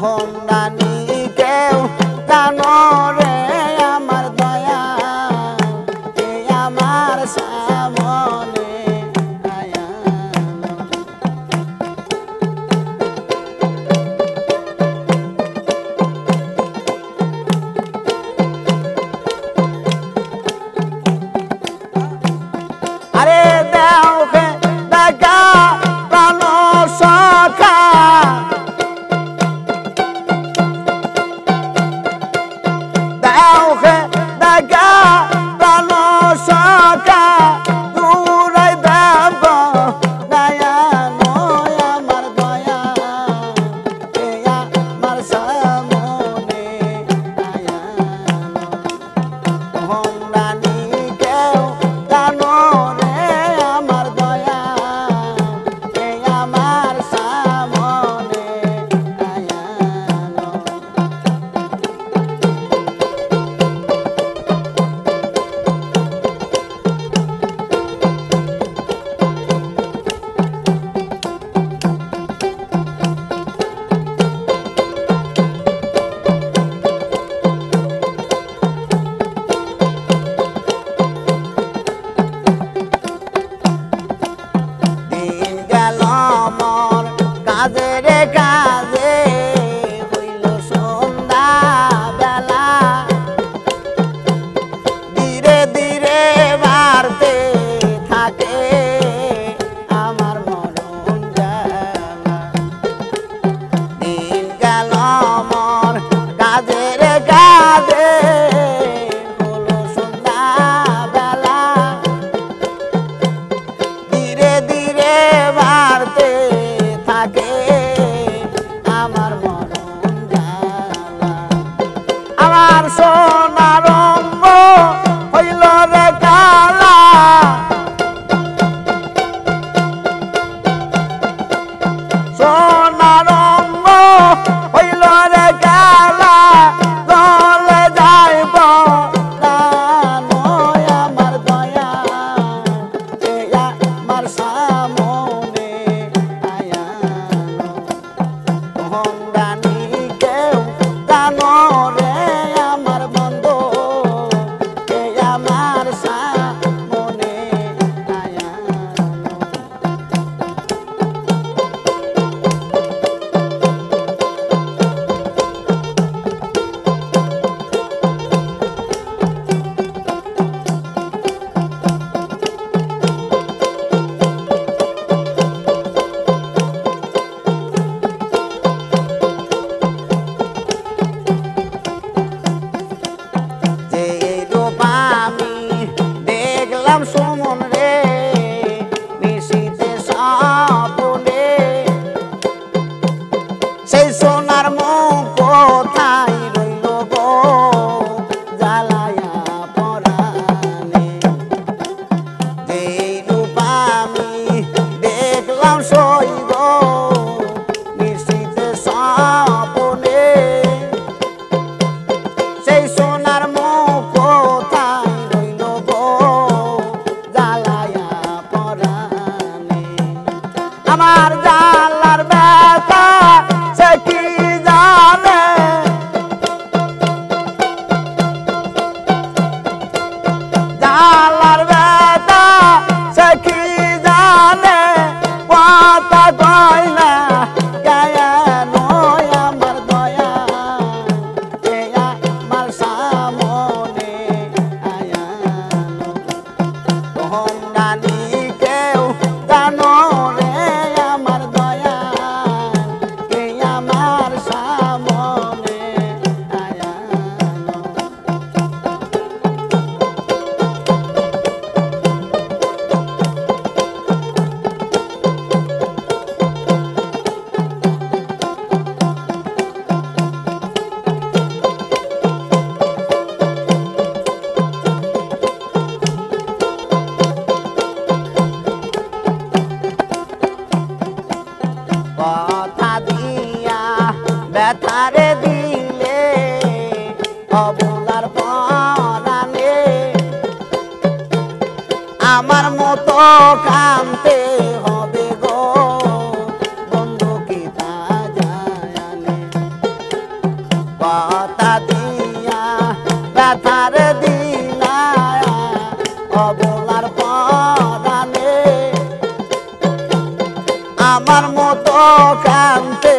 হোমদানি কেউ জানো রে আমার দয়া কে আমার সামনে আয়া আরে দেও কে দেখা প্রাণ সখা দেও কে দেখা প্রাণ সখা দূরাই দেব দয়া নয় আমার দয়া কে আমার সামনে আয়া হোমদানি কেউ জানো রে আমার দয়া কে আমার সামনে আয়া দিন গেল মোর কাজে রে কাজে হইল সন্ধ্যা বেলা ধীরে ধীরে বাড়তে থাকে আমার মরণ জ্বালা দিন গেল মোর কাজে রে কাজে হলো সন্ধ্যা বেলা ধীরে ধীরে বাড়তে থাকে আমার মরণ জ্বালা আমার সোনার রঙ্গ হইল রে কালা সোনার রঙ্গ হইল রে কালা চলে যাইব নয় আমার দয়া কে আমার সামনে আয়া হোমদানি কেউ জানো রে আমার বন্ধু কে আমার সামনে আয়া যে রূপ আমি দেখলাম সুমন রে নিশীথে স্বপ্নে সেই সোনার মুখ কোথায় রইল গো জ্বালায়া পরাণে যে রূপ আমি দেখলাম সই গো নিশীথে স্বপ্নে সেই সোনার মুখ কোথায় রইল গো জ্বালায়া পরাণে আমার জ্বালার ব্যথা সে কি জানে জ্বালার ব্যথা সে কি জানে কথা কয় না গায়া নয় আমার দয়া কে আমার সামনে আয়া হোমদানি কেউ জানো রে আমার দয়া কে আমার সামনে আয়া কথা দিয়া ব্যথারে দিলে অবলার পরাণে আমার মতো কানতে হবে গো বন্ধু কি তা জানে আমার মতো কানতে